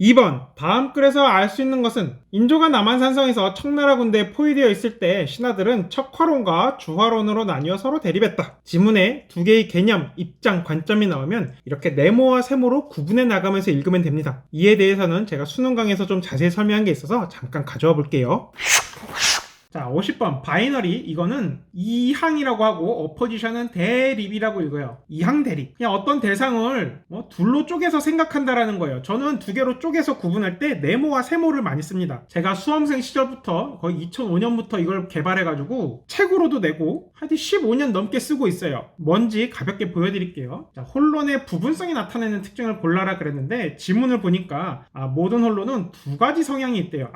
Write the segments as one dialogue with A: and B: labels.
A: 2번, 다음 글에서 알 수 있는 것은 인조가 남한산성에서 청나라 군대에 포위되어 있을 때 신하들은 척화론과 주화론으로 나뉘어 서로 대립했다. 지문에 두 개의 개념, 입장, 관점이 나오면 이렇게 네모와 세모로 구분해 나가면서 읽으면 됩니다. 이에 대해서는 제가 수능 강의에서 좀 자세히 설명한 게 있어서 잠깐 가져와 볼게요. 자, 50번 바이너리, 이거는 이항이라고 하고 어포지션은 대립이라고 읽어요. 이항 대립. 그냥 어떤 대상을 둘로 쪼개서 생각한다라는 거예요. 저는 두 개로 쪼개서 구분할 때 네모와 세모를 많이 씁니다. 제가 수험생 시절부터 거의 2005년부터 이걸 개발해가지고 책으로도 내고 하여튼 15년 넘게 쓰고 있어요. 뭔지 가볍게 보여드릴게요. 자, 혼론의 부분성이 나타내는 특징을 골라라 그랬는데 지문을 보니까 모든 혼론은 두 가지 성향이 있대요.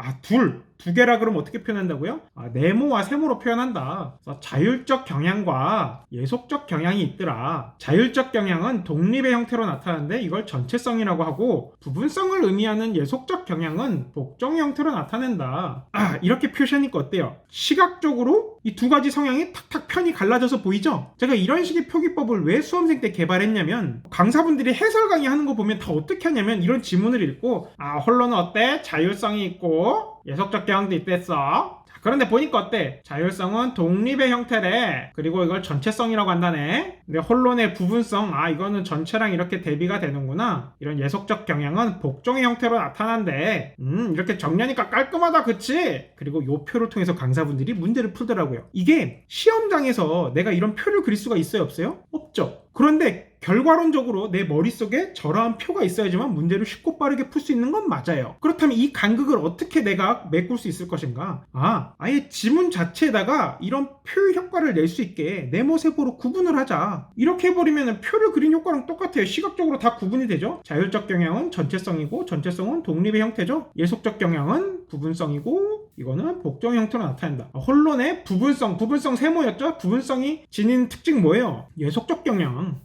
A: 두 개라 그러면 어떻게 표현한다고요? 네모와 세모로 표현한다. 자율적 경향과 예속적 경향이 있더라. 자율적 경향은 독립의 형태로 나타나는데 이걸 전체성이라고 하고, 부분성을 의미하는 예속적 경향은 복종의 형태로 나타낸다. 이렇게 표시하니까 어때요? 시각적으로 이 두 가지 성향이 탁탁 편이 갈라져서 보이죠? 제가 이런 식의 표기법을 왜 수험생 때 개발했냐면, 강사분들이 해설 강의 하는 거 보면 다 어떻게 하냐면 이런 지문을 읽고 혼론은 어때? 자율성이 있고 예속적 경향도 있댔어. 그런데 보니까 어때? 자율성은 독립의 형태래. 그리고 이걸 전체성이라고 한다네. 근데 혼론의 부분성, 이거는 전체랑 이렇게 대비가 되는구나. 이런 예속적 경향은 복종의 형태로 나타난대. 이렇게 정리하니까 깔끔하다, 그치? 그리고 이 표를 통해서 강사분들이 문제를 풀더라고요. 이게 시험장에서 내가 이런 표를 그릴 수가 있어요, 없어요? 없죠. 그런데 결과론적으로 내 머릿속에 저러한 표가 있어야지만 문제를 쉽고 빠르게 풀 수 있는 건 맞아요. 그렇다면 이 간극을 어떻게 내가 메꿀 수 있을 것인가? 아예 지문 자체에다가 이런 표 효과를 낼 수 있게 네모세모로 구분을 하자. 이렇게 해버리면 표를 그린 효과랑 똑같아요. 시각적으로 다 구분이 되죠. 자율적 경향은 전체성이고 전체성은 독립의 형태죠. 예속적 경향은 부분성이고 이거는 복종 형태로 나타낸다. 혼론의 부분성 세모였죠? 부분성이 지닌 특징 뭐예요? 예속적 경향,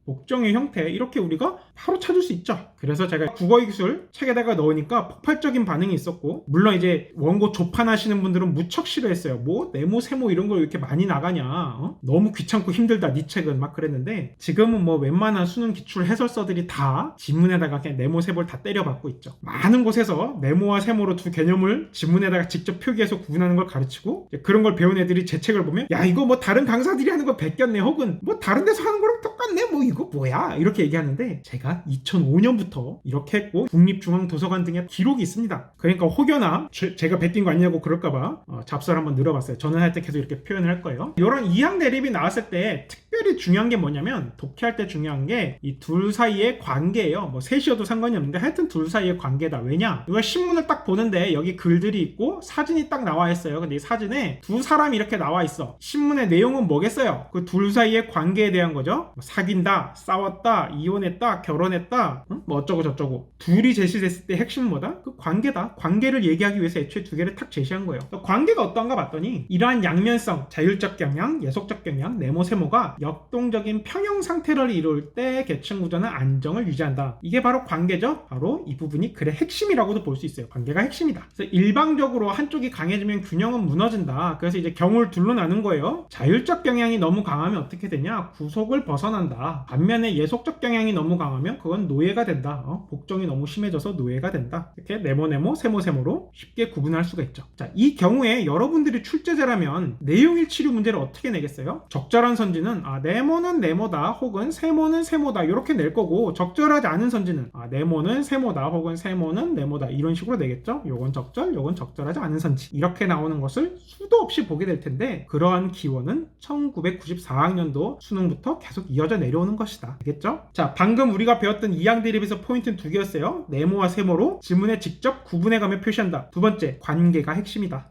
A: 복종의 형태, 이렇게 우리가 바로 찾을 수 있죠. 그래서 제가 국어의 기술 책에다가 넣으니까 폭발적인 반응이 있었고, 물론 이제 원고 조판하시는 분들은 무척 싫어했어요. 네모 세모 이런 걸 이렇게 많이 나가냐, 너무 귀찮고 힘들다 네 책은, 막 그랬는데, 지금은 웬만한 수능 기출 해설서들이 다 지문에다가 그냥 네모 세모를 다 때려박고 있죠. 많은 곳에서 네모와 세모로 두 개념을 지문에다가 직접 표기해서 구분하는 걸 가르치고, 그런 걸 배운 애들이 제 책을 보면 야 이거 다른 강사들이 하는 거 베꼈네, 혹은 다른 데서 하는 거랑 똑같네, 이거 뭐야, 이렇게 얘기하는데, 제가 2005년부터 이렇게 했고 국립중앙도서관 등에 기록이 있습니다. 그러니까 혹여나 제가 베낀 거 아니냐고 그럴까봐 잡설 한번 늘어봤어요. 저는 할 때 계속 이렇게 표현을 할 거예요. 이런 이항 대립이 나왔을 때 특별히 중요한 게 뭐냐면, 독해할 때 중요한 게 이 둘 사이의 관계예요. 셋이어도 상관이 없는데 하여튼 둘 사이의 관계다. 왜냐, 이거 신문을 딱 보는데 여기 글들이 있고 사진이 딱 나와 있어요. 근데 이 사진에 두 사람이 이렇게 나와 있어. 신문의 내용은 뭐겠어요? 그 둘 사이의 관계에 대한 거죠. 사귄다, 싸웠다, 이혼했다, 결혼했다, 어쩌고 저쩌고. 둘이 제시됐을 때 핵심은 뭐다? 그 관계다. 관계를 얘기하기 위해서 애초에 두 개를 탁 제시한 거예요. 관계가 어떤가 봤더니, 이러한 양면성, 자율적 경향, 예속적 경향, 네모세모가 역동적인 평형 상태를 이룰 때 계층 구조는 안정을 유지한다. 이게 바로 관계죠. 바로 이 부분이 글의 핵심이라고도 볼 수 있어요. 관계가 핵심이다. 그래서 일방적으로 한쪽이 강해지면 균형은 무너진다. 그래서 이제 경우를 둘로 나눈 거예요. 자율적 경향이 너무 강하면 어떻게 되냐? 구속을 벗어난다. 반면에 예속적 경향이 너무 강하면 그건 노예가 된다. 복종이 너무 심해져서 노예가 된다. 이렇게 네모네모, 세모세모로 쉽게 구분할 수가 있죠. 자, 이 경우에 여러분들이 출제자라면 내용일치류 문제를 어떻게 내겠어요? 적절한 선지는 네모는 네모다 혹은 세모는 세모다 이렇게 낼 거고, 적절하지 않은 선지는 네모는 세모다 혹은 세모는 네모다 이런 식으로 내겠죠. 요건 적절, 요건 적절하지 않은 선지, 이렇게 나오는 것을 수도 없이 보게 될 텐데, 그러한 기원은 1994학년도 수능부터 계속 이어져 내려오는 것이다. 알겠죠? 자, 방금 우리가 배웠던 이항 대립에서 포인트는 두 개였어요. 네모와 세모로 지문에 직접 구분해가며 표시한다. 두 번째, 관계가 핵심이다.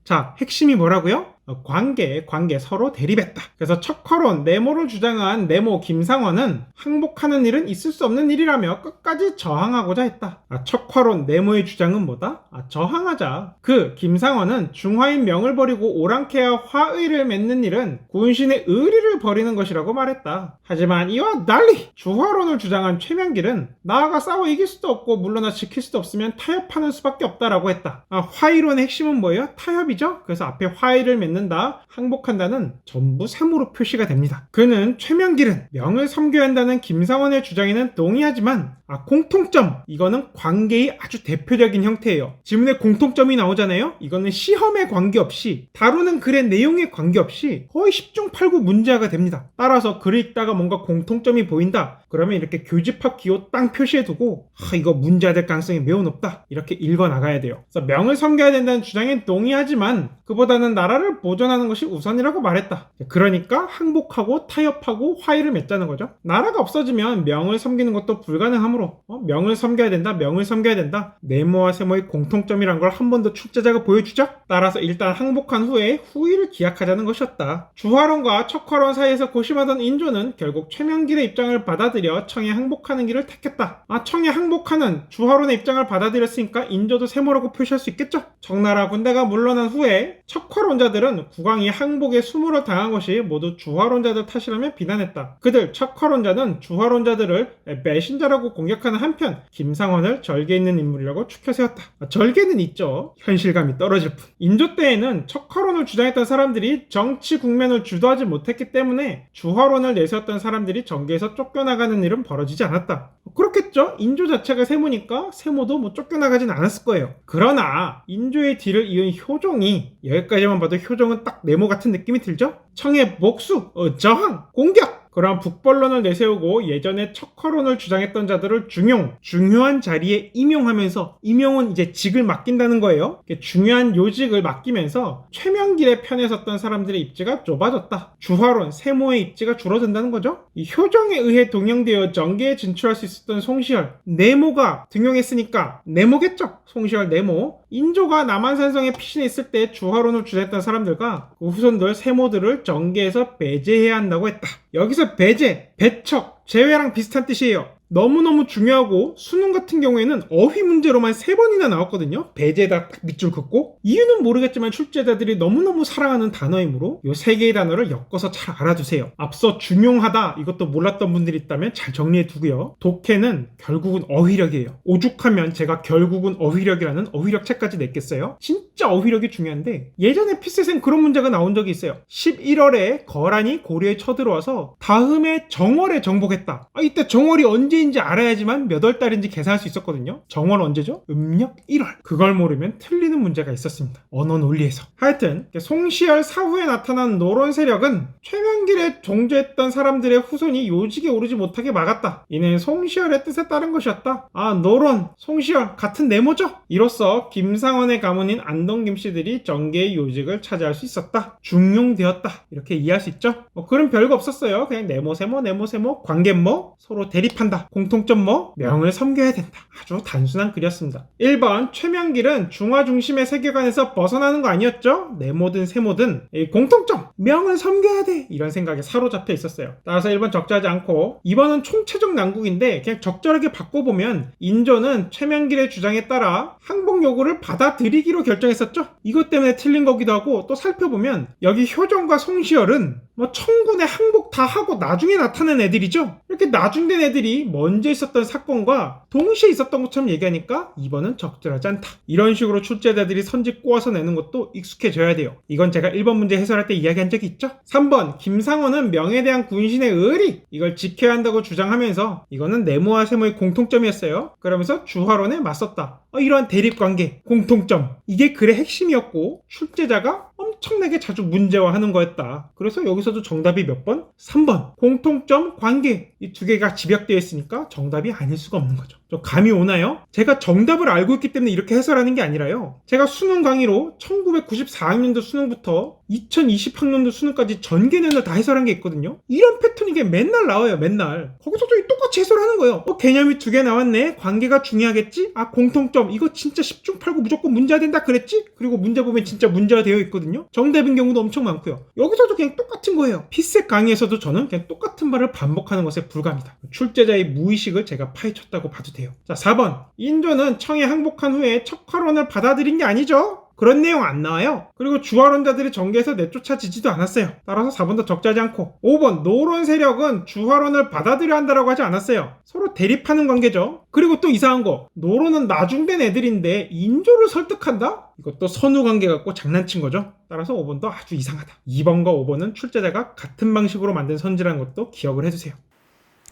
A: 자, 핵심이 뭐라고요? 관계 서로 대립했다. 그래서 척화론 네모를 주장한 네모 김상원은 항복하는 일은 있을 수 없는 일이라며 끝까지 저항하고자 했다. 척화론 네모의 주장은 뭐다? 저항하자. 그 김상원은 중화인 명을 버리고 오랑캐와 화의를 맺는 일은 군신의 의리를 버리는 것이라고 말했다. 하지만 이와 달리 주화론을 주장한 최명길은 나아가 싸워 이길 수도 없고 물러나 지킬 수도 없으면 타협하는 수밖에 없다라고 했다. 화의론의 핵심은 뭐예요? 타협이죠. 그래서 앞에 화의를 맺는 받는다, 항복한다는 전부 세모로 표시가 됩니다. 그는 최명길은 명을 섬겨야 한다는 김상원의 주장에는 동의하지만 공통점, 이거는 관계의 아주 대표적인 형태예요. 지문에 공통점이 나오잖아요. 이거는 시험에 관계없이, 다루는 글의 내용에 관계없이 거의 10중 8구 문제가 됩니다. 따라서 글을 읽다가 뭔가 공통점이 보인다, 그러면 이렇게 교집합 기호 땅 표시해두고 이거 문제가 될 가능성이 매우 높다, 이렇게 읽어나가야 돼요. 그래서 명을 섬겨야 된다는 주장에 동의하지만 그보다는 나라를 보존하는 것이 우선이라고 말했다. 그러니까 항복하고 타협하고 화의를 맺자는 거죠. 나라가 없어지면 명을 섬기는 것도 불가능하므로 명을 섬겨야 된다, 명을 섬겨야 된다, 네모와 세모의 공통점이란 걸 한 번 더 출제자가 보여주죠. 따라서 일단 항복한 후에 후의를 기약하자는 것이었다. 주화론과 척화론 사이에서 고심하던 인조는 결국 최명길의 입장을 받아들여 청에 항복하는 길을 택했다. 청에 항복하는 주화론의 입장을 받아들였으니까 인조도 세모라고 표시할 수 있겠죠. 청나라 군대가 물러난 후에 척화론자들은 국왕이 항복에 수모를 당한 것이 모두 주화론자들 탓이라며 비난했다. 그들 척화론자는 주화론자들을 배신자라고 공격하는 한편 김상원을 절개 있는 인물이라고 추켜 세웠다. 절개는 있죠. 현실감이 떨어질 뿐. 인조 때에는 척화론을 주장했던 사람들이 정치 국면을 주도하지 못했기 때문에 주화론을 내세웠던 사람들이 정계에서 쫓겨나가는 일은 벌어지지 않았다. 그렇겠죠. 인조 자체가 세모니까 세모도 쫓겨나가진 않았을 거예요. 그러나 인조의 뒤를 이은 효종이, 여기까지만 봐도 효종은 딱 네모 같은 느낌이 들죠? 청의 목수, 저항, 공격! 그러한 북벌론을 내세우고 예전에 척화론을 주장했던 자들을 중요한 자리에 임용하면서, 임용은 이제 직을 맡긴다는 거예요. 중요한 요직을 맡기면서 최명길의 편에 섰던 사람들의 입지가 좁아졌다. 주화론, 세모의 입지가 줄어든다는 거죠. 이 효정에 의해 동영되어 정계에 진출할 수 있었던 송시열, 네모가 등용했으니까 네모겠죠. 송시열 네모. 인조가 남한산성에 피신해 있을 때 주화론을 주장했던 사람들과 그 후손들 세모들을 정계에서 배제해야 한다고 했다. 여기서 배제, 배척, 제외랑 비슷한 뜻이에요. 너무너무 중요하고 수능 같은 경우에는 어휘 문제로만 3번이나 나왔거든요. 배제에다 딱 밑줄 긋고. 이유는 모르겠지만 출제자들이 너무너무 사랑하는 단어이므로 이 3개의 단어를 엮어서 잘 알아두세요. 앞서 중용하다, 이것도 몰랐던 분들이 있다면 잘 정리해 두고요. 독해는 결국은 어휘력이에요. 오죽하면 제가 결국은 어휘력이라는 어휘력 책까지 냈겠어요. 진짜 어휘력이 중요한데 예전에 피셋엔 그런 문제가 나온 적이 있어요. 11월에 거란이 고려에 쳐들어와서 다음해 정월에 정복했다. 이때 정월이 언제 인지 알아야지만 몇 월 달인지 계산할 수 있었거든요. 정월 언제죠? 음력 1월. 그걸 모르면 틀리는 문제가 있었습니다. 언어 논리에서. 하여튼 송시열 사후에 나타난 노론 세력은 최명길에 종주했던 사람들의 후손이 요직에 오르지 못하게 막았다. 이는 송시열의 뜻에 따른 것이었다. 노론, 송시열 같은 네모죠? 이로써 김상원의 가문인 안동 김씨들이 정계의 요직을 차지할 수 있었다. 중용되었다. 이렇게 이해할 수 있죠? 그럼 별거 없었어요. 그냥 네모 세모, 관계 서로 대립한다. 공통점 명을 섬겨야 된다. 아주 단순한 글이었습니다. 1번 최명길은 중화 중심의 세계관에서 벗어나는 거 아니었죠? 네모든 세모든 공통점 명을 섬겨야 돼, 이런 생각에 사로잡혀 있었어요. 따라서 1번 적절하지 않고 2번은 총체적 난국인데 그냥 적절하게 바꿔보면 인조는 최명길의 주장에 따라 항복 요구를 받아들이기로 결정했었죠. 이것 때문에 틀린 거기도 하고, 또 살펴보면 여기 효정과 송시열은 청군에 항복 다 하고 나중에 나타난 애들이죠. 이렇게 나중된 애들이 먼저 있었던 사건과 동시에 있었던 것처럼 얘기하니까 2번은 적절하지 않다. 이런 식으로 출제자들이 선지 꼬아서 내는 것도 익숙해져야 돼요. 이건 제가 1번 문제 해설할 때 이야기한 적이 있죠. 3번 김상원은 명에 대한 군신의 의리, 이걸 지켜야 한다고 주장하면서 이거는 네모와 세모의 공통점이었어요. 그러면서 주화론에 맞섰다. 이러한 대립관계, 공통점, 이게 글의 핵심이었고 출제자가 엄청나게 자주 문제화하는 거였다. 그래서 여기서도 정답이 몇 번? 3번. 공통점, 관계, 이 두 개가 집약되어 있으니까 정답이 아닐 수가 없는 거죠. 좀 감이 오나요? 제가 정답을 알고 있기 때문에 이렇게 해설하는 게 아니라요. 제가 수능 강의로 1994학년도 수능부터 2020학년도 수능까지 전개년을 다 해설한 게 있거든요. 이런 패턴이 이게 맨날 나와요. 맨날. 거기서도 똑같이 해설하는 거예요. 개념이 2개 나왔네. 관계가 중요하겠지? 공통점. 이거 진짜 10중 8구 무조건 문제가 된다 그랬지? 그리고 문제 보면 진짜 문제가 되어 있거든요. 정답인 경우도 엄청 많고요. 여기서도 그냥 똑같은 거예요. 피셋 강의에서도 저는 그냥 똑같은 말을 반복하는 것에 불과합니다. 출제자의 무의식을 제가 파헤쳤다고 봐도 돼요. 자, 4번. 인조는 청에 항복한 후에 척화론을 받아들인 게 아니죠? 그런 내용 안 나와요. 그리고 주화론자들이 정계에서 내쫓아지지도 않았어요. 따라서 4번도 적자지 않고. 5번 노론 세력은 주화론을 받아들여 한다라고 하지 않았어요. 서로 대립하는 관계죠. 그리고 또 이상한 거, 노론은 나중된 애들인데 인조를 설득한다? 이것도 선후 관계 갖고 장난친 거죠. 따라서 5번도 아주 이상하다. 2번과 5번은 출제자가 같은 방식으로 만든 선지라는 것도 기억을 해두세요.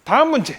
A: 다음 문제.